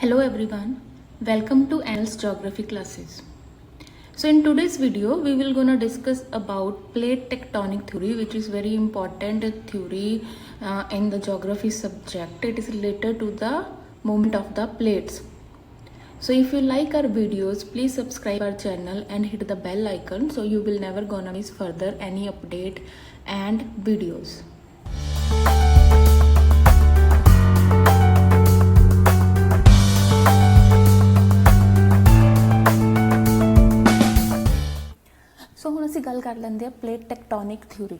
Hello everyone, welcome to Annals Geography classes. So in today's video, we will gonna discuss about plate tectonic theory, which is very important theory in the geography subject. It is related to the movement of the plates. So if you like our videos, please subscribe our channel and hit the bell icon so you will never gonna miss further any update and videos. ਸੋ ਹੁਣ ਅਸੀਂ ਗੱਲ ਕਰ ਲੈਂਦੇ ਹਾਂ plate tectonic theory.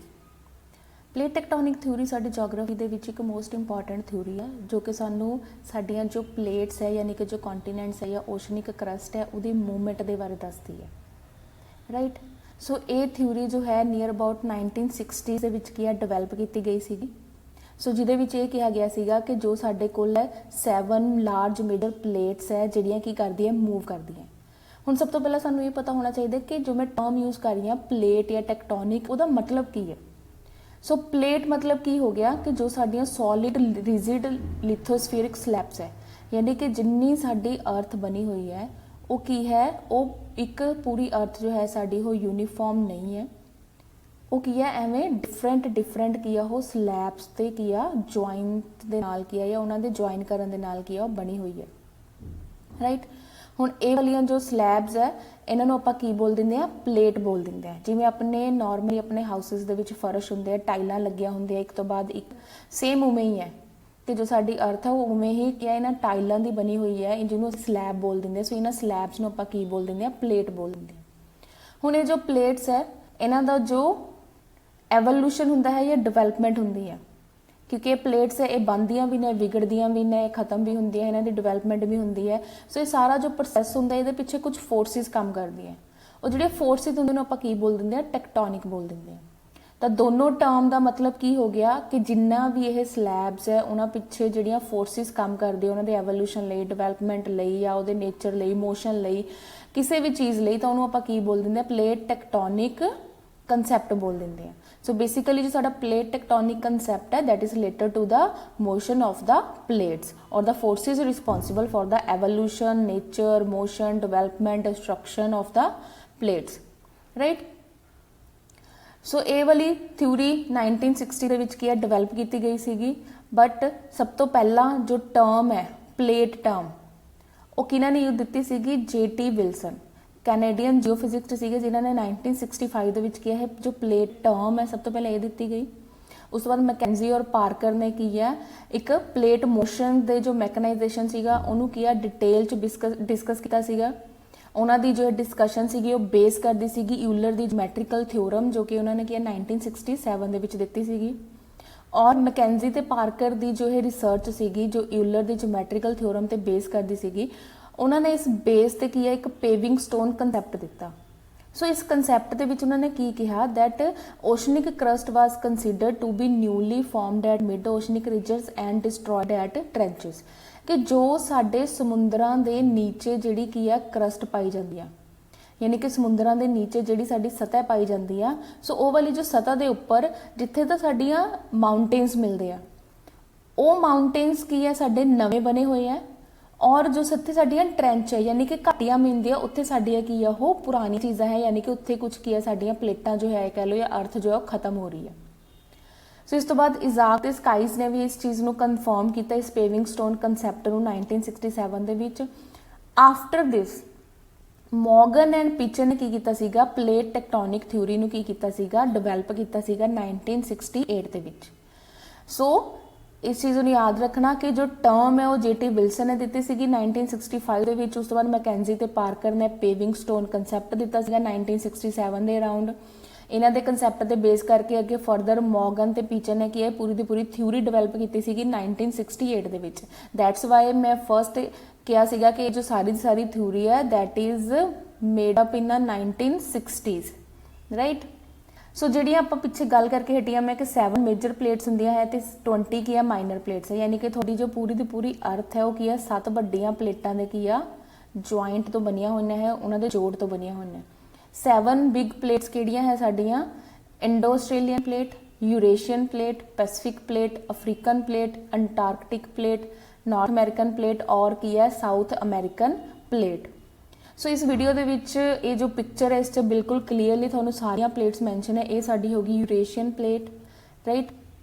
Plate tectonic theory ਸਾਡੀ geography ਦੇ ਵਿੱਚ ਇੱਕ ਮੋਸਟ ਇੰਪੋਰਟੈਂਟ ਥਿਊਰੀ ਆ, ਜੋ ਕਿ ਸਾਨੂੰ ਸਾਡੀਆਂ ਜੋ ਪਲੇਟਸ ਹੈ ਯਾਨੀ ਕਿ ਜੋ ਕੰਟੀਨੈਂਟਸ ਹੈ ਜਾਂ ਓਸ਼ਨਿਕ ਕਰਸਟ ਹੈ ਉਹਦੀ ਮੂਵਮੈਂਟ ਦੇ ਬਾਰੇ ਦੱਸਦੀ ਹੈ, ਰਾਈਟ। ਸੋ ਇਹ ਥਿਊਰੀ ਜੋ ਹੈ ਨੀਅਰ ਅਬਾਊਟ 1960 ਦੇ ਵਿੱਚ ਕੀ ਹੈ ਡਿਵੈਲਪ ਕੀਤੀ ਗਈ ਸੀਗੀ। ਸੋ ਜਿਹਦੇ ਵਿੱਚ ਇਹ ਕਿਹਾ ਗਿਆ ਸੀਗਾ ਕਿ ਜੋ ਸਾਡੇ ਕੋਲ ਹੈ 7 ਲਾਰਜ ਮੇਜਰ ਪਲੇਟਸ ਹੈ ਜਿਹੜੀਆਂ ਕੀ ਕਰਦੀਆਂ ਮੂਵ ਕਰਦੀਆਂ। ਹੁਣ ਸਭ ਤੋਂ ਪਹਿਲਾਂ ਸਾਨੂੰ ਇਹ ਪਤਾ ਹੋਣਾ ਚਾਹੀਦਾ ਕਿ ਜੋ ਮੈਂ ਟਰਮ ਯੂਜ਼ ਕਰ ਰਹੀ ਹਾਂ ਪਲੇਟ ਜਾਂ ਟੈਕਟੋਨਿਕ, ਉਹਦਾ ਮਤਲਬ ਕੀ ਹੈ। ਸੋ ਪਲੇਟ ਮਤਲਬ ਕੀ ਹੋ ਗਿਆ ਕਿ ਜੋ ਸਾਡੀਆਂ ਸੋਲਿਡ ਰਿਜਿਡ ਲਿਥੋਸਫੀਰਿਕ ਸਲੈਬਸ ਹੈ, ਯਾਨੀ ਕਿ ਜਿੰਨੀ ਸਾਡੀ ਅਰਥ ਬਣੀ ਹੋਈ ਹੈ ਉਹ ਕੀ ਹੈ, ਉਹ ਇੱਕ ਪੂਰੀ ਅਰਥ ਜੋ ਹੈ ਸਾਡੀ ਉਹ ਯੂਨੀਫਾਰਮ ਨਹੀਂ ਹੈ। ਉਹ ਕੀ ਹੈ ਐਵੇਂ ਡਿਫਰੈਂਟ ਕੀ ਆ ਉਹ ਸਲੈਬਸ ਤੇ ਕੀ ਆ ਜੁਆਇੰਟ ਦੇ ਨਾਲ ਕੀ ਆ ਜਾਂ ਉਹਨਾਂ ਦੇ ਜੁਆਇਨ ਕਰਨ ਦੇ ਨਾਲ ਕੀ ਆ ਉਹ ਬਣੀ ਹੋਈ ਹੈ, ਰਾਈਟ। ਹੁਣ ਇਹ ਵਾਲੀਆਂ ਜੋ ਸਲੈਬਸ ਹੈ ਇਹਨਾਂ ਨੂੰ ਆਪਾਂ ਕੀ ਬੋਲ ਦਿੰਦੇ ਆ, ਪਲੇਟ ਬੋਲ ਦਿੰਦੇ ਆ। ਜਿਵੇਂ ਆਪਣੇ ਨਾਰਮਲੀ ਆਪਣੇ ਹਾਊਸਿਸ ਦੇ ਵਿੱਚ ਫਰਸ਼ ਹੁੰਦੇ ਆ, ਟਾਈਲਾਂ ਲੱਗੀਆਂ ਹੁੰਦੀਆਂ ਇੱਕ ਤੋਂ ਬਾਅਦ ਇੱਕ, ਸੇਮ ਉਵੇਂ ਹੀ ਹੈ ਕਿ ਜੋ ਸਾਡੀ ਅਰਥ ਹੈ ਉਹ ਉਵੇਂ ਹੀ ਕੀ ਹੈ ਇਹਨਾਂ ਟਾਈਲਾਂ ਦੀ ਬਣੀ ਹੋਈ ਹੈ, ਜਿਹਨੂੰ ਅਸੀਂ ਸਲੈਬ ਬੋਲ ਦਿੰਦੇ। ਸੋ ਇਹਨਾਂ ਸਲੈਬਸ ਨੂੰ ਆਪਾਂ ਕੀ ਬੋਲ ਦਿੰਦੇ ਆ, ਪਲੇਟ ਬੋਲ ਦਿੰਦੇ ਆ। ਹੁਣ ਇਹ ਜੋ ਪਲੇਟਸ ਹੈ ਇਹਨਾਂ ਦਾ ਜੋ ਐਵੋਲੂਸ਼ਨ ਹੁੰਦਾ ਹੈ ਜਾਂ ਡਿਵੈਲਪਮੈਂਟ ਹੁੰਦੀ ਹੈ, ਕਿਉਂਕਿ ਇਹ ਪਲੇਟਸ ਹੈ ਇਹ ਬਣਦੀਆਂ ਵੀ ਨੇ, ਵਿਗੜਦੀਆਂ ਵੀ ਨੇ, ਖਤਮ ਵੀ ਹੁੰਦੀਆਂ, ਇਹਨਾਂ ਦੀ ਡਿਵੈਲਪਮੈਂਟ ਵੀ ਹੁੰਦੀ ਹੈ। ਸੋ ਇਹ ਸਾਰਾ ਜੋ ਪ੍ਰੋਸੈਸ ਹੁੰਦਾ ਇਹਦੇ ਪਿੱਛੇ ਕੁਝ ਫੋਰਸਿਸ ਕੰਮ ਕਰਦੀਆਂ। ਉਹ ਜਿਹੜੇ ਫੋਰਸਿਸ ਹੁੰਦੇ ਨੇ ਆਪਾਂ ਕੀ ਬੋਲ ਦਿੰਦੇ ਆ, ਟੈਕਟੋਨਿਕ ਬੋਲ ਦਿੰਦੇ ਆ। ਤਾਂ ਦੋਨੋਂ ਟਰਮ ਦਾ ਮਤਲਬ ਕੀ ਹੋ ਗਿਆ ਕਿ ਜਿੰਨਾ ਵੀ ਇਹ ਸਲੈਬਸ ਹੈ ਉਹਨਾਂ ਪਿੱਛੇ ਜਿਹੜੀਆਂ ਫੋਰਸਿਸ ਕੰਮ ਕਰਦੀਆਂ ਉਹਨਾਂ ਦੇ ਐਵੋਲੂਸ਼ਨ ਲਈ, ਡਿਵੈਲਪਮੈਂਟ ਲਈ ਜਾਂ ਉਹਦੇ ਨੇਚਰ ਲਈ, ਮੋਸ਼ਨ ਲਈ, ਕਿਸੇ ਵੀ ਚੀਜ਼ ਲਈ, ਤਾਂ ਉਹਨੂੰ ਆਪਾਂ ਕੀ ਬੋਲ ਦਿੰਦੇ ਆ, ਪਲੇਟ ਟੈਕਟੋਨਿਕ ਕੰਸੈਪਟ ਬੋਲ ਦਿੰਦੇ ਆ। ਸੋ ਬੇਸਿਕਲੀ ਜੋ ਸਾਡਾ ਪਲੇਟ ਟੈਕਟੋਨਿਕ ਕੰਸੈਪਟ ਹੈ that is related to the motion of the plates or the forces responsible for the evolution, nature, motion, development, destruction of the plates, right। ਸੋ ਇਹ ਵਾਲੀ theory 1960 ਦੇ ਵਿੱਚ ਕੀ ਹੈ ਡਿਵੈਲਪ ਕੀਤੀ ਗਈ ਸੀਗੀ। ਬਟ ਸਭ ਤੋਂ ਪਹਿਲਾਂ ਜੋ ਟਰਮ ਹੈ ਪਲੇਟ ਟਰਮ ਉਹ ਕਿਹਨਾਂ ਨੇ ਯੂਜ਼ ਦਿੱਤੀ ਸੀਗੀ, J.T. ਵਿਲਸਨ ਕੈਨੇਡੀਅਨ ਜਿਓਫਿਜ਼ਿਕਸ ਸੀਗੇ, ਜਿਨ੍ਹਾਂ ਨੇ 1965 ਦੇ ਵਿੱਚ ਕੀ ਹੈ ਜੋ ਪਲੇਟ ਟਰਮ ਹੈ ਸਭ ਤੋਂ ਪਹਿਲਾਂ ਇਹ ਦਿੱਤੀ ਗਈ। ਉਸ ਤੋਂ ਬਾਅਦ ਮੈਕੈਂਜੀ ਔਰ ਪਾਰਕਰ ਨੇ ਕੀ ਹੈ ਇੱਕ ਪਲੇਟ ਮੋਸ਼ਨ ਦੇ ਜੋ ਮੈਕਨਾਈਜੇਸ਼ਨ ਸੀਗਾ ਉਹਨੂੰ ਕੀ ਹੈ ਡਿਟੇਲ 'ਚ ਡਿਸਕਸ ਕੀਤਾ ਸੀਗਾ। ਉਹਨਾਂ ਦੀ ਜੋ ਡਿਸਕਸ਼ਨ ਸੀਗੀ ਉਹ ਬੇਸ ਕਰਦੀ ਸੀਗੀ ਈਊਲਰ ਦੀ ਜਿਓਮੈਟ੍ਰੀਕਲ ਥਿਓਰਮ, ਜੋ ਕਿ ਉਹਨਾਂ ਨੇ ਕੀ 1967 ਦੇ ਵਿੱਚ ਦਿੱਤੀ ਸੀਗੀ। ਔਰ ਮੈਕੈਂਜੀ ਤੇ ਪਾਰਕਰ ਦੀ ਜੋ ਇਹ ਰਿਸਰਚ ਸੀਗੀ ਜੋ ਈਊਲਰ ਦੀ ਜਿਓਮੈਟ੍ਰੀਕਲ ਥਿਓਰਮ ਤੇ ਬੇਸ ਕਰਦੀ ਸੀਗੀ, ਉਹਨਾਂ ਨੇ ਇਸ ਬੇਸ ਤੇ ਕੀ ਹੈ ਇੱਕ ਪੇਵਿੰਗ ਸਟੋਨ ਕੰਸੈਪਟ ਦਿੱਤਾ। ਸੋ ਇਸ ਕੰਸੈਪਟ ਦੇ ਵਿੱਚ ਉਹਨਾਂ ਨੇ ਕੀ ਕਿਹਾ that oceanic crust was considered to be newly formed at mid oceanic ridges and destroyed at trenches, ਕਿ ਜੋ ਸਾਡੇ ਸਮੁੰਦਰਾਂ ਦੇ ਨੀਚੇ ਜਿਹੜੀ ਕੀ ਆ ਕਰਸਟ ਪਾਈ ਜਾਂਦੀ ਆ, ਯਾਨੀ ਕਿ ਸਮੁੰਦਰਾਂ ਦੇ ਨੀਚੇ ਜਿਹੜੀ ਸਾਡੀ ਸਤਹ ਪਾਈ ਜਾਂਦੀ ਆ, ਸੋ ਉਹ ਵਾਲੀ ਜੋ ਸਤਹ ਦੇ ਉੱਪਰ ਜਿੱਥੇ ਤਾਂ ਸਾਡੀਆਂ ਮਾਊਂਟੇਨਸ ਮਿਲਦੇ ਆ, ਉਹ ਮਾਊਂਟੇਨਸ ਕੀ ਆ ਸਾਡੇ ਨਵੇਂ ਬਣੇ ਹੋਏ ਆ। ਔਰ ਜੋ ਸੱਥੇ ਸਾਡੀਆਂ ਟ੍ਰੈਂਚ ਹੈ ਯਾਨੀ ਕਿ ਘਾਟੀਆਂ ਮਿਲਦੀਆਂ ਉੱਥੇ ਸਾਡੀਆਂ ਕੀ ਆ ਉਹ ਪੁਰਾਣੀ ਚੀਜ਼ਾਂ ਹੈ, ਯਾਨੀ ਕਿ ਉੱਥੇ ਕੁਝ ਕੀ ਹੈ ਸਾਡੀਆਂ ਪਲੇਟਾਂ ਜੋ ਹੈ ਕਹਿ ਲਓ ਜਾਂ ਅਰਥ ਜੋ ਹੈ ਉਹ ਖਤਮ ਹੋ ਰਹੀ ਹੈ। ਸੋ ਇਸ ਤੋਂ ਬਾਅਦ ਇਜ਼ਾਕ ਤੇ ਸਕਾਈਸ ਨੇ ਵੀ ਇਸ ਚੀਜ਼ ਨੂੰ ਕਨਫਰਮ ਕੀਤਾ, ਇਸ ਪੇਵਿੰਗ ਸਟੋਨ ਕੰਸੈਪਟ ਨੂੰ 1967 ਦੇ ਵਿੱਚ। After this Morgan and picture ਨੇ ਕੀ ਕੀਤਾ ਸੀਗਾ, ਪਲੇਟ ਟੈਕਟੋਨਿਕ ਥਿਊਰੀ ਨੂੰ ਕੀ ਕੀਤਾ ਸੀਗਾ, ਡਿਵੈਲਪ ਕੀਤਾ ਸੀਗਾ 1968 ਦੇ ਵਿੱਚ। ਸੋ ਇਸ ਚੀਜ਼ ਨੂੰ ਯਾਦ ਰੱਖਣਾ ਕਿ ਜੋ ਟਰਮ ਹੈ ਉਹ J.T. ਵਿਲਸਨ ਨੇ ਦਿੱਤੀ ਸੀਗੀ 1965 ਦੇ ਵਿੱਚ। ਉਸ ਤੋਂ ਬਾਅਦ ਮੈਕੈਂਜੀ ਤੇ ਪਾਰਕਰ ਨੇ ਪੇਵਿੰਗ ਸਟੋਨ ਕੰਸੈਪਟ ਦਿੱਤਾ ਸੀਗਾ 1967 ਦੇ ਅਰਾਊਂਡ। ਇਹਨਾਂ ਦੇ ਕੰਸੈਪਟ ਤੇ ਬੇਸ ਕਰਕੇ ਅੱਗੇ ਫਰਦਰ ਮੋਰਗਨ ਤੇ ਪੀਚਰ ਨੇ ਕੀ ਹੈ ਪੂਰੀ ਦੀ ਪੂਰੀ ਥਿਊਰੀ ਡਿਵੈਲਪ ਕੀਤੀ ਸੀਗੀ 1968 ਦੇ ਵਿੱਚ। ਦੈਟਸ ਵਾਈ ਮੈਂ ਫਰਸਟ ਕਿਹਾ ਸੀਗਾ ਕਿ ਜੋ ਸਾਰੀ ਥਿਊਰੀ ਹੈ that is made up in 1960s, right. So ਜਿਹੜੀਆਂ ਆਪਾਂ ਪਿੱਛੇ ਗੱਲ ਕਰਕੇ ਹਟੀਆਂ ਮੈਂ ਕਿ 7 ਮੇਜਰ ਪਲੇਟਸ ਹੁੰਦੀਆਂ ਹੈ ਤੇ 20 ਕੀ ਆ ਮਾਈਨਰ ਪਲੇਟਸ ਹੈ, ਯਾਨੀ ਕਿ ਤੁਹਾਡੀ ਜੋ ਪੂਰੀ ਦੀ ਪੂਰੀ ਅਰਥ ਹੈ ਉਹ ਕੀ ਆ 7 ਵੱਡੀਆਂ ਪਲੇਟਾਂ ਦੇ ਕੀ ਆ ਜੁਆਇੰਟ ਤੋਂ ਬਣੀਆਂ ਹੋਈਆਂ ਹੈ, ਉਹਨਾਂ ਦੇ ਜੋੜ ਤੋਂ ਬਣੀਆਂ ਹੋਈਆਂ। 7 ਬਿਗ ਪਲੇਟਸ ਕਿਹੜੀਆਂ ਹੈ ਸਾਡੀਆਂ, Indo Australian plate, Eurasian plate, Pacific plate, African plate, Antarctic plate, north American plate ਔਰ ਕੀ ਹੈ ਸਾਊਥ ਅਮਰੀਕਨ ਪਲੇਟ। ਸੋ ਇਸ ਵੀਡੀਓ ਦੇ ਵਿੱਚ ਇਹ ਜੋ ਪਿਕਚਰ ਹੈ ਇਸ 'ਚ ਬਿਲਕੁਲ ਕਲੀਅਰਲੀ ਤੁਹਾਨੂੰ ਸਾਰੀਆਂ ਪਲੇਟਸ ਮੈਂਸ਼ਨ ਹੈ। ਇਹ ਸਾਡੀ ਹੋ ਗਈ ਯੂਰੇਸ਼ੀਅਨ ਪਲੇਟ, ਰਾਈਟ।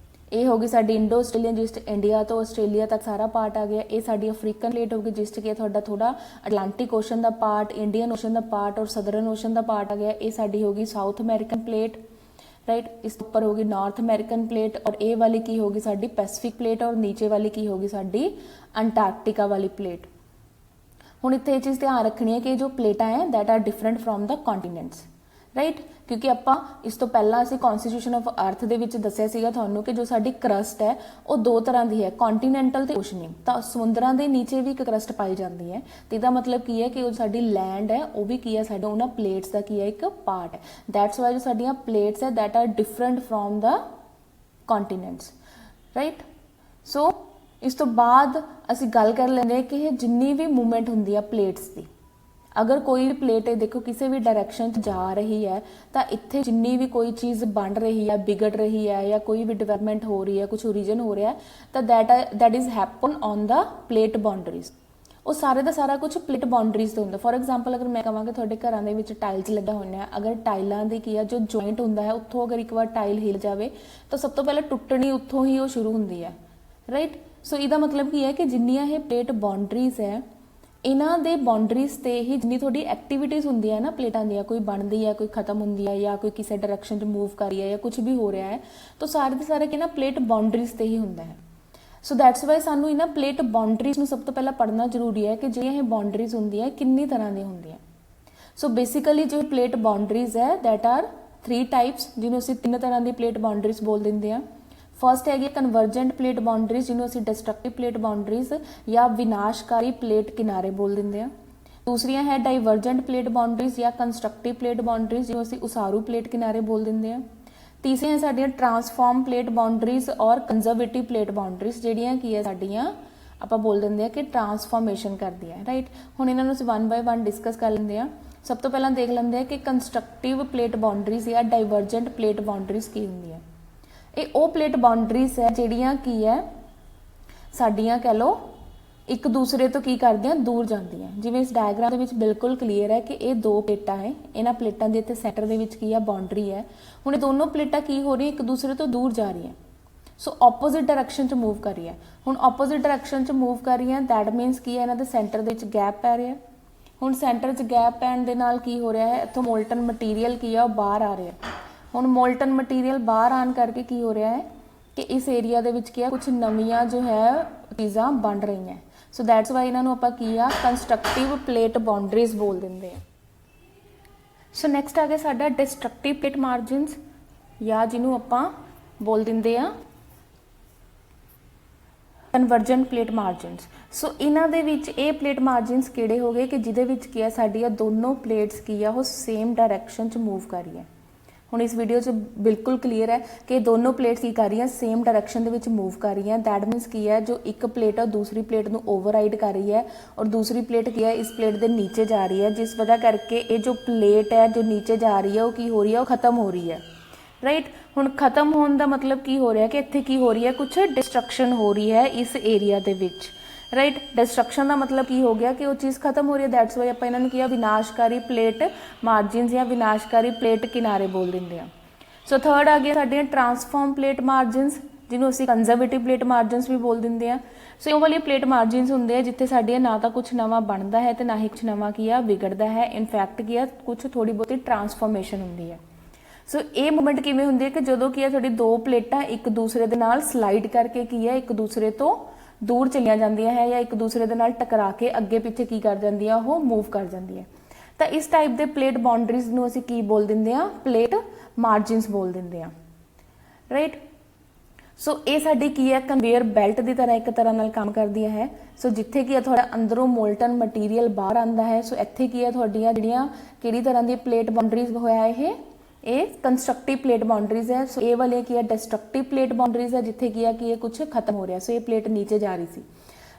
ਇਹ ਹੋ ਗਈ ਸਾਡੀ ਇੰਡੋ ਆਸਟ੍ਰੇਲੀਅਨ, ਜਿਸ 'ਚ ਇੰਡੀਆ ਤੋਂ ਆਸਟ੍ਰੇਲੀਆ ਤੱਕ ਸਾਰਾ ਪਾਰਟ ਆ ਗਿਆ। ਇਹ ਸਾਡੀ ਅਫਰੀਕਨ ਪਲੇਟ ਹੋ ਗਈ, ਜਿਸ 'ਚ ਕੀ ਤੁਹਾਡਾ ਥੋੜਾ ਅਟਲਾਂਟਿਕ ਓਸ਼ਨ ਦਾ ਪਾਰਟ, ਇੰਡੀਅਨ ਓਸ਼ਨ ਦਾ ਪਾਰਟ ਔਰ ਸਦਰਨ ਓਸ਼ਨ ਦਾ ਪਾਰਟ ਆ ਗਿਆ। ਇਹ ਸਾਡੀ ਹੋ ਗਈ ਸਾਊਥ ਅਮਰੀਕਨ ਪਲੇਟ, राइट। इस ऊपर होगी नॉर्थ अमेरिकन प्लेट और ए वाली की होगी साडी पैसिफिक प्लेट और नीचे वाली की होगी साडी अंटार्कटिका वाली प्लेट। हुण इत्थे ये चीज़ ध्यान रखनी है कि जो प्लेटां है that are different from the continents, right. क्योंकि आपां इस तो पहला असीं कॉन्स्टिट्यूशन ऑफ अर्थ दे विच दस्सिया सीगा तुहानूं कि जो साडी क्रस्ट है वो दो तरह की है, कॉन्टीनेंटल ते ओशनिक। तो समुद्रां दे नीचे भी एक क्रस्ट पाई जाती है, तो इसदा मतलब की है कि जो साडी लैंड है वो भी की है साडे उन्हां प्लेट्स का की है एक पार्ट है। दैट्स वाई जो साडियां प्लेट्स है that are different from the continents, right. So इस तो बाद असीं गल कर लैंदे कि जिन्नी भी मूवमेंट हुंदी है प्लेट्स की, अगर कोई भी प्लेट है देखो किसी भी डायरैक्शन जा रही है तो इत्थे जिन्नी भी कोई चीज़ बन रही है, बिगड़ रही है या कोई भी डिवेलपमेंट हो रही है, कुछ ओरिजन हो रहा है तो that is happen on the plate boundaries. वो सारे का सारा कुछ प्लेट बाउंड्रीज तो होंगे। फॉर एग्जाम्पल अगर मैं कहां कि तुहाडे घरां दे विच टाइल्स लगा होने, अगर टाइलों की की है जो जॉइंट होंदा है उत्थों अगर एक बार टाइल हिल जाए तो सब तो पहले टुटनी उत्थों ही वो शुरू होंदी है, राइट। सो इसदा मतलब की है कि जिन्नियां ये प्लेट बाउंड्रीज है इन्हां दे बाउंड्रीज ते ही जिन्नी थोड़ी एक्टिविटीज़ होंदी है ना प्लेटां दी, कोई बनती है, कोई खत्म होंदी है या कोई किसी डायरैक्शन च मूव कर रही है या कुछ भी हो रहा है, तो सारे के सारे कि ना प्लेट बाउंड्रीज ते ही होंदा है। सो दैट्स वाई सानू इन्हां प्लेट बाउंड्रीज नूं सब तो पहला पढ़ना जरूरी है कि जिहड़ियां ये बाउंड्रीज होंदी है किन्नी तरह दी होंदी है। सो बेसिकली जो प्लेट बाउंड्रीज है दैट आर 3 टाइप्स, जिन्होंने असीं 3 तरह की प्लेट बाउंड्रीज बोल दिंदे हैं। फर्स्ट हैगी कन्वर्जेंट प्लेट बाउंड्रीज, जिन्होंने असीं डिस्ट्रक्टिव प्लेट बाउंड्रीज या विनाशकारी प्लेट किनारे बोल दिंदे हैं। दूसरियां है डाइवर्जेंट प्लेट बाउंड्रीज या कंस्ट्रक्टिव प्लेट बाउंड्रीज, जिन्होंने असीं उसारू प्लेट किनारे बोल दिंदे हैं। तीसरियां साडियां ट्रांसफॉर्म प्लेट बाउंड्रीज और कंजरवेटिव प्लेट बाउंड्रीज, जिहड़ियां की है साडियां आपां बोल दिंदे हैं कि ट्रांसफॉर्मेशन करदी है, राइट। हुण इन्हां नूं असीं 1 बाय 1 डिस्कस कर लैंदे हैं। सब तो पहलां देख लैंदे हैं कि कंस्ट्रक्टिव प्लेट बाउंड्रीज या डाइवर्जेंट प्लेट बाउंड्रीज की हुंदी है। ये वो प्लेट बाउंड्रीज है जिहड़ियां की है साडियां कह लो एक दूसरे तो की करदियां दूर जांदियां। जिवें इस डायग्राम दे विच बिल्कुल क्लीयर है कि ये 2 प्लेटां है, इन्हां प्लेटां दे इत्थे सैंटर दे विच की है बाउंड्री है। हुण दोनों प्लेटां की हो रही एक दूसरे तो दूर जा रही है, सो ऑपोजिट डायरैक्शन च मूव कर रही है। हुण ऑपोजिट डायरैक्शन च मूव कर रही है दैट मीनस की है इन्हां दे सैंटर दे विच गैप पै रहा है। हुण सैंटर च गैप पैण दे नाल की हो रहा है इत्थों मोल्टन मटीरियल की है बाहर आ रहा है। हुण मोल्टन मटीरियल बाहर आन करके की हो रहा है कि इस एरिया दे विच क्या कुछ नवीं जो है चीज़ां बन रही हैं। सो दैट्स वाई इन्हां नूं आपां की आ कंस्ट्रक्टिव प्लेट बाउंड्रीज बोल दिंदे हैं। सो नैक्सट आ गया साडा डिस्ट्रक्टिव प्लेट मार्जिनस या जिन्हों आपां बोल दिंदे आ कन्वर्जेंट प्लेट मार्जिनस। सो इन्हां दे विच ये प्लेट मार्जिनस किहड़े हो गए कि जिहदे विच की है साडियां दोनों प्लेट्स की है वो सेम डायरैक्शन च मूव कर रही है। हुण इस वीडियो च बिल्कुल क्लीयर है कि दोनों प्लेट्स की कर रही हैं same direction they which move कर रही हैं। दैट मीनस की है जो एक प्लेट है दूसरी प्लेट नूं ओवरराइड कर रही है और दूसरी प्लेट की है इस प्लेट के नीचे जा रही है, जिस वजह करके ये जो प्लेट है जो नीचे जा रही है वो की हो रही है वो खत्म हो रही है, राइट। हुण खत्म होने का मतलब की हो रहा है कि इत्थे की हो रही है कुछ डिस्ट्रक्शन हो रही है इस एरिया दे विच, राइट। डिस्ट्रक्शन का मतलब की हो गया कि वो चीज़ खत्म हो रही है। दैट्स वाई आपां इन्हां नूं किया विनाशकारी प्लेट मार्जिनस या विनाशकारी प्लेट किनारे बोल दिंदे आ। सो थर्ड आ गया साडियां ट्रांसफॉर्म प्लेट मार्जिनस, जिन्हों असीं कंजरवेटिव प्लेट मार्जिनस भी बोल दिंदे आ। सो ये वाली प्लेट मार्जिनस हुंदे आ जिथे साडियां ना तो कुछ नवां बनता है तो ना ही कुछ नवां किया विगड़ता है, इनफैक्ट किया कुछ थोड़ी बहुती ट्रांसफॉर्मेशन हुंदी है। सो ये मूवमेंट किवें हुंदी है कि जदों की तुहाडी 2 प्लेटां एक दूसरे दे नाल स्लाइड करके की है एक दूसरे तो दूर चलियां जांदियां है या एक दूसरे दे नाल टकरा के अगे पिछे की कर जांदियां वो मूव कर जांदियां। तो इस टाइप दे प्लेट बाउंड्रीज नूं असीं की बोल दिंदे आ प्लेट मार्जिनस बोल दिंदे आ, राइट। सो ये साडी की है कन्वेयर बेल्ट की तरह एक तरह नाल काम करदी है। सो जिथे की है थोड़ा अंदरों मोल्टन मटीरियल बाहर आंदा है, सो इत्थे की है तुहाडीआं जिहड़ियां किहड़ी तरह दी प्लेट बाउंड्रीज होया ये कंस्ट्रक्टिव प्लेट बाउंड्रीज है। सो ये वाली की है डिस्ट्रक्टिव प्लेट बाउंड्रीज है जिथे की है कि ये कुछ खत्म हो रहा है। सो ये प्लेट नीचे जा रही सी।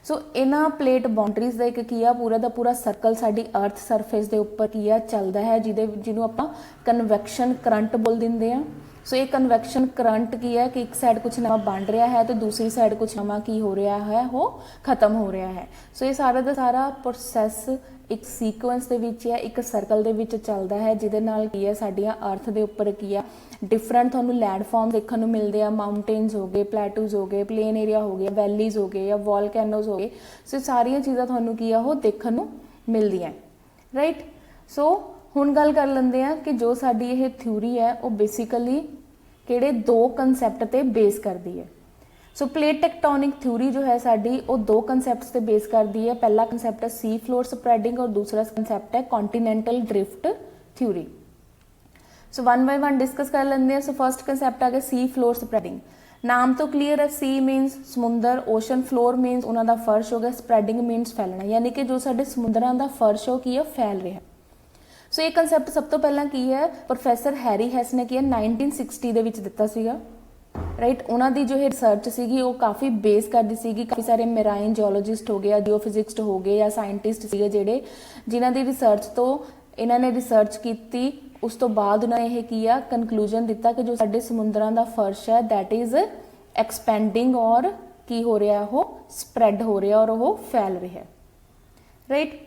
सो इन्हां प्लेट बाउंड्रीज का एक की है पूरा का पूरा सर्कल साडी अर्थ सरफेस के उपर की है चलता है जिन्हों आपां कन्वैक्शन करंट बोल दिंदे आ। सो ये कन्वैक्शन करंट की है कि एक साइड कुछ नवा बन रहा है तो दूसरी साइड कुछ नवा की हो रहा है, वो खत्म हो रहा है। सो ये सारा का सारा प्रोसैस एक सीक्वेंस ਦੇ ਵਿੱਚ ਹੈ, ਇੱਕ ਸਰਕਲ ਦੇ ਵਿੱਚ ਚੱਲਦਾ ਹੈ, ਜਿਹਦੇ ਨਾਲ ਕੀ ਹੈ ਸਾਡੀਆਂ ਅਰਥ ਦੇ ਉੱਪਰ ਕੀ ਆ ਡਿਫਰੈਂਟ ਤੁਹਾਨੂੰ ਲੈਂਡਫਾਰਮ ਦੇਖਣ ਨੂੰ ਮਿਲਦੇ ਆ। ਮਾਊਂਟੇਨਸ ਹੋ ਗਏ, ਪਲੇਟੂਜ਼ ਹੋ ਗਏ, ਪਲੇਨ ਏਰੀਆ ਹੋ ਗਏ, ਵੈਲੀਜ਼ ਹੋ ਗਏ ਜਾਂ ਵੋਲਕੈਨੋਜ਼ ਹੋ ਗਏ। ਸੋ ਸਾਰੀਆਂ ਚੀਜ਼ਾਂ ਤੁਹਾਨੂੰ ਕੀ ਆ ਉਹ ਦੇਖਣ ਨੂੰ ਮਿਲਦੀਆਂ, ਰਾਈਟ। ਸੋ ਹੁਣ ਗੱਲ ਕਰ ਲੈਂਦੇ ਆ ਕਿ ਜੋ ਸਾਡੀ ਇਹ ਥਿਊਰੀ ਹੈ ਉਹ ਬੇਸਿਕਲੀ ਕਿਹੜੇ ਦੋ ਕਨਸੈਪਟ ਤੇ ਬੇਸ ਕਰਦੀ ਹੈ। सो प्लेट टेक्टोनिक थ्योरी जो है साडी वो दो कंसैप्ट्स पे बेस करती है। पहला कंसैप्ट है सी फ्लोर स्प्रैडिंग और दूसरा कंसैप्ट है continental drift theory. So one by one discuss कर लेंगे। सो फर्स्ट कंसैप्ट आ गया सी फ्लोर स्प्रैडिंग। नाम तो क्लीयर है, सी मीनस समुंदर, ओशन, फ्लोर मीनस उन्हों का फर्श हो गया, स्प्रैडिंग मीनस फैलना, यानी कि जो साडे समुद्रां दा फर्श हो की है फैल रहा है। सो ये कंसैप्ट सब तो पहला की है प्रोफैसर हैरी हैस ने की है 1960 दे विच दिता सीगा, राइट। उन्होंने जो रिसर्च सी वो काफ़ी बेस करती सी, काफ़ी सारे मेराइन जियोलॉजिस्ट हो गए, जियोफिजिक्स्ट हो गए या साइंटिस्ट से जोड़े जिन्हों की रिसर्च तो इन्होंने रिसर्च की। उस तो बाद उन्होंने यह किया कंकलूजन दिता कि जो साडे समुद्रां दा फर्श है दैट इज़ एक्सपेंडिंग और की हो रहा है, वो स्प्रैड हो रहा है और वो फैल रहा है, राइट।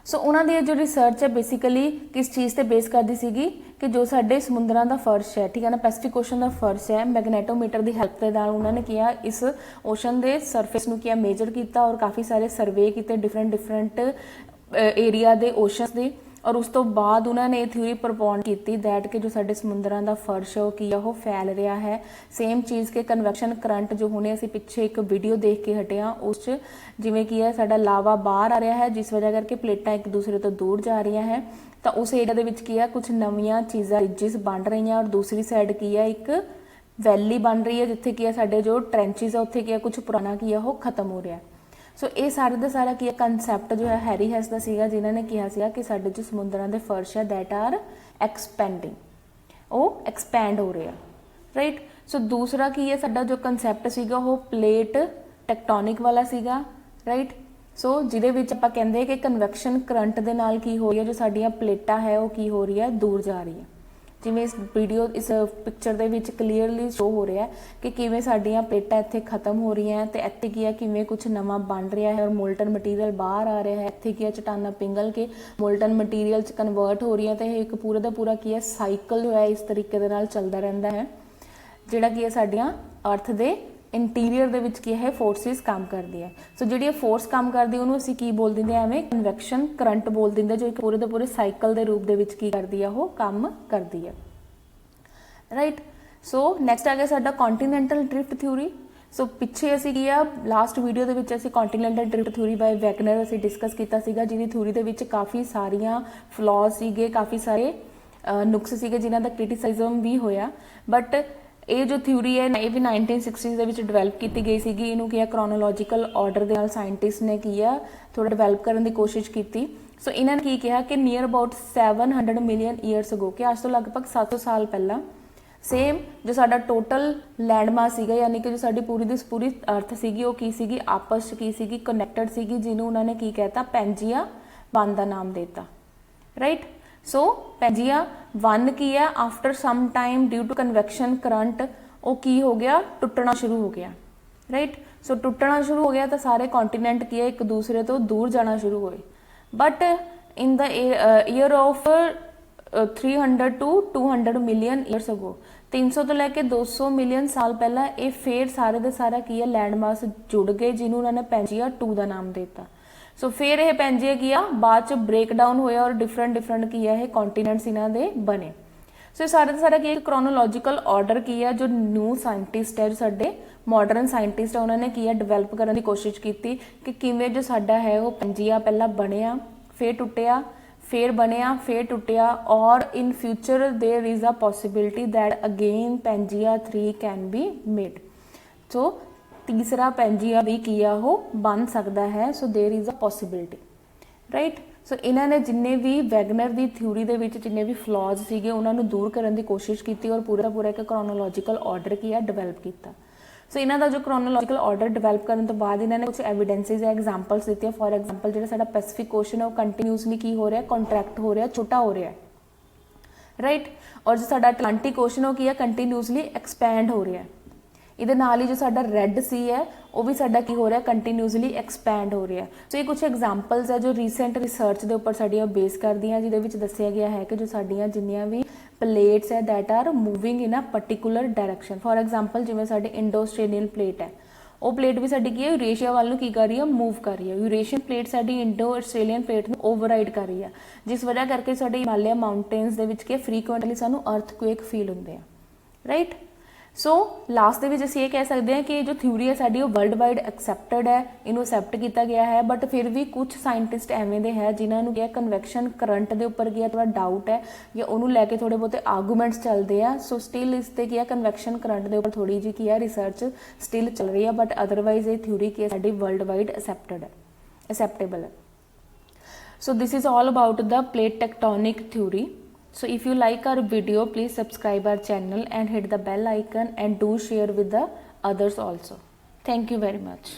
सो उन्होंने जो रिसर्च है बेसिकली किस चीज़ से बेस करती सी कि जो साडे समुद्रां दा फर्श है, ठीक है ना, पैसिफिक ओशन का फर्श है, मैगनेटोमीटर की हेल्प के नाल उन्होंने किया इस ओशन के सरफेस नूं किया मेजर किया और काफ़ी सारे सर्वे किए डिफरेंट डिफरेंट एरिया के ओशनस के। और उस तो बाद उन्होंने ये थ्योरी प्रपोन की दैट कि जो साडे समुद्रां दा फर्श है वो की है वो फैल रहा है। सेम चीज़ के कन्वैक्शन करंट जो हुणे असीं पिछे एक वीडियो देख के हटे हाँ, उस जिवें की है साडा लावा बाहर आ रहा है जिस वजह करके प्लेटां एक दूसरे तो दूर जा रही हैं, तो उस एरिया दे विच की है कुछ नवीं चीज़ां रिजिस बन रही हैं और दूसरी साइड की है एक वैली बन रही है जिथे की है साडे जो ट्रेंचिज है उत्थे की है कुछ पुराना की है वो खत्म हो रहा है। सो ये सारे का सारा की कंसैप्ट जो है हैरी हैस का सीगा जिन्होंने कहा सीगा कि साडे जो समुद्रां दे फर्श है दैट आर एक्सपेंडिंग, वो एक्सपैंड हो रहे हैं, राइट। सो दूसरा की है साडा जो कंसैप्ट सीगा वो प्लेट टेक्टोनिक वाला सीगा, राइट। सो जिहदे विच आपां कहंदे कि कन्वैक्शन करंट दे नाल की हो रही है जो साडियां प्लेटां है वो की हो रही है दूर जा रही है। जिवें इस वीडियो इस पिक्चर दे विच क्लीयरली शो हो रहा है कि किवें साडियां प्लेटां इत्थे खत्म हो रही हैं तो इत्थे की है किवें कुछ नवां बन रहा है और मोल्टन मटीरियल बाहर आ रहा है, इत्थे की है चट्टानां पिघल के मोल्टन मटीरियल च कन्वर्ट हो रही है। तो यह एक पूरा का पूरा की है साइकिल जो है इस तरीके दे नाल चलदा रहिंदा है जिहड़ा की है साडियां अर्थ दे इंटीरियर दे विच की है फोर्सिस काम करती है। सो जिहड़ी फोर्स काम करती है उन्होंने असीं की बोल दिंदे एवें कन्वैक्शन करंट बोल दिंदे जो एक पूरे के पूरे साइकिल के रूप दे विच की करती है वो काम करती है, राइट। सो नैक्सट आ गया साडा कॉन्टीनेंटल ड्रिफ्ट थ्योरी। सो पिछे असीं की आ लास्ट वीडियो दे विच असीं continental drift theory by Wagner असीं डिस्कस कीता सीगा जिहदी थ्योरी दे विच काफ़ी सारियां फ्लॉज सीगे, काफ़ी सारे नुक्स सीगे जिन्हां दा क्रिटिसाइजम भी होया। बट ये जो थ्योरी है ये भी 1960s ਦੇ ਵਿੱਚ ਡਿਵੈਲਪ ਕੀਤੀ ਗਈ ਸੀਗੀ। ਇਹਨੂੰ ਕੀ ਹੈ ਕ੍ਰੋਨੋਲੋਜੀਕਲ ਆਰਡਰ ਦੇ ਨਾਲ ਸਾਇੰਟਿਸਟ ਨੇ ਕੀ ਆ ਥੋੜਾ ਡਿਵੈਲਪ ਕਰਨ ਦੀ ਕੋਸ਼ਿਸ਼ ਕੀਤੀ। ਸੋ ਇਹਨਾਂ ਨੇ ਕੀ ਕਿਹਾ ਕਿ ਨੀਅਰ ਅਬਾਊਟ 700 ਮਿਲੀਅਨ ਈਅਰਸ ਅਗੋ ਕਿ ਅੱਜ ਤੋਂ ਲਗਭਗ 700 ਸਾਲ ਪਹਿਲਾਂ सेम जो साडा टोटल लैंड मास सीगा यानी कि जो साडी पूरी दी पूरी अर्थ सीगी वो की सीगी आपस की सीगी कनैक्टेड सीगी जिन्होंने उन्होंने की कहता पेंजिया वन का नाम देता, राइट। सो पेंजिया वन की है after some time due to convection current वो की हो गया टुटना शुरू हो गया, राइट। सो टुटना शुरू हो गया तो सारे कॉन्टीनेंट की है एक दूसरे तो दूर जाना शुरू हुए। But in the year of 300 to 200 million years ago 300 तो लैके 200 मिलियन साल पहला ये फिर सारे दे सारा की है लैंड मास जुड़ गए जिन्होंने उन्होंने पेंजिया 2 का नाम देता। सो फिर यह पेंजिया किया बाद च ब्रेक डाउन होया और डिफरेंट डिफरेंट की है कॉन्टीनेंट्स इन्हों दे बने। सो सारे का सारा की क्रोनोलॉजिकल ऑर्डर की है जो न्यू साइंटिस्ट है जो साडे मॉडर्न साइंटिस्ट है उन्होंने की है डिवेलप करने की कोशिश की कि किवें जो साडा है वो पेंजिया पहला बनिया फिर टुटिया फिर बनिया फिर टुटिया और in future there is a possibility that again Pangaea 3 can be made. So तीसरा पेंजिया भी किया हो बन सकता है। So there is a possibility, right. So इन्होंने जिन्ने भी वैगनर की थ्योरी के विच जिन्ने भी फ्लॉज सीगे उन्होंने दूर करने की कोशिश की और पूरा पूरा एक क्रोनोलॉजिकल ऑर्डर किया डिवेलप किया। सो इन्हों का जो क्रोनोलॉजिकल ऑर्डर डिवेलप करने तो बाद इन्होंने कुछ एविडेंसिस या एग्जाम्पल्स दी। फॉर एग्जाम्पल जो साडा पैसिफिक ओशन है वो कंटिन्यूसली की हो रहा है कॉन्ट्रैक्ट हो रहा है छोटा हो रहा है, ਰਾਈਟ। ਔਰ ਜੋ ਸਾਡਾ ਅਟਲਾਂਟਿਕ ਓਸ਼ਨ ਉਹ ਕੀ ਹੈ, ਕੰਟੀਨਿਊਸਲੀ ਐਕਸਪੈਂਡ ਹੋ ਰਿਹਾ ਹੈ। ਇਹਦੇ ਨਾਲ ਹੀ ਜੋ ਸਾਡਾ ਰੈੱਡ ਸੀ ਹੈ ਉਹ ਵੀ ਸਾਡਾ ਕੀ ਹੋ ਰਿਹਾ, ਕੰਟੀਨਿਊਸਲੀ ਐਕਸਪੈਂਡ ਹੋ ਰਿਹਾ। ਸੋ ਇਹ ਕੁਝ ਐਗਜ਼ਾਮਪਲਸ ਹੈ ਜੋ ਰੀਸੈਂਟ ਰਿਸਰਚ ਦੇ ਉੱਪਰ ਸਾਡੀਆਂ ਬੇਸ ਕਰਦੀਆਂ, ਜਿਹਦੇ ਵਿੱਚ ਦੱਸਿਆ ਗਿਆ ਹੈ ਕਿ ਜੋ ਸਾਡੀਆਂ ਜਿੰਨੀਆਂ ਵੀ ਪਲੇਟਸ ਹੈ that are moving in a particular direction. For example ਜਿਵੇਂ ਸਾਡੀ ਇੰਡੋ ਆਸਟ੍ਰੇਲੀਅਨ ਪਲੇਟ ਹੈ, ਉਹ ਪਲੇਟ ਵੀ ਸਾਡੀ ਕੀ ਹੈ, ਯੂਰੇਸ਼ੀਆ ਵੱਲ ਨੂੰ ਕੀ ਕਰ ਰਹੀ ਹੈ, ਮੂਵ ਕਰ ਰਹੀ ਹੈ। ਯੂਰੇਸ਼ੀਅਨ ਪਲੇਟ ਸਾਡੀ ਇੰਡੋ ਆਸਟ੍ਰੇਲੀਅਨ ਪਲੇਟ ਨੂੰ ਓਵਰਰਾਈਡ ਕਰ ਰਹੀ ਹੈ, ਜਿਸ ਵਜ੍ਹਾ ਕਰਕੇ ਸਾਡੇ ਹਿਮਾਲਿਆ ਮਾਊਂਟੇਨਸ ਦੇ ਵਿੱਚ ਕੀ ਫ੍ਰੀਕੁਐਂਟਲੀ ਸਾਨੂੰ ਅਰਥਕੁਏਕ ਫੀਲ ਹੁੰਦੇ ਆ, ਰਾਈਟ। ਸੋ ਲਾਸਟ ਦੇ ਵਿੱਚ ਅਸੀਂ ਇਹ ਕਹਿ ਸਕਦੇ ਹਾਂ ਕਿ ਜੋ ਥਿਊਰੀ ਹੈ ਸਾਡੀ ਉਹ ਵਰਲਡ ਵਾਈਡ ਐਕਸੈਪਟਡ ਹੈ, ਇਹਨੂੰ ਅਸੈਪਟ ਕੀਤਾ ਗਿਆ ਹੈ। ਬਟ ਫਿਰ ਵੀ ਕੁਝ ਸਾਇੰਟਿਸਟ ਐਵੇਂ ਦੇ ਹੈ ਜਿਨ੍ਹਾਂ ਨੂੰ ਕੀ ਕਨਵੈਕਸ਼ਨ ਕਰੰਟ ਦੇ ਉੱਪਰ ਕੀ ਥੋੜਾ ਡਾਊਟ ਹੈ ਜਾਂ ਉਹਨੂੰ ਲੈ ਕੇ ਥੋੜੇ ਬਹੁਤੇ ਆਰਗੂਮੈਂਟਸ ਚੱਲਦੇ ਆ। ਸੋ ਸਟਿਲ ਇਸ ਤੇ ਕੀ ਕਨਵੈਕਸ਼ਨ ਕਰੰਟ ਦੇ ਉੱਪਰ ਥੋੜੀ ਜਿਹੀ ਕੀ ਰਿਸਰਚ ਸਟਿਲ ਚੱਲ ਰਹੀ ਹੈ, ਬਟ ਅਦਰਵਾਈਜ਼ ਇਹ ਥਿਊਰੀ ਕੀ ਸਾਡੀ ਵਰਲਡ ਵਾਈਡ acceptable ਹੈ। So this is all about the plate tectonic theory. So if you like our video, please subscribe our channel and hit the bell icon and do share with the others also. Thank you very much.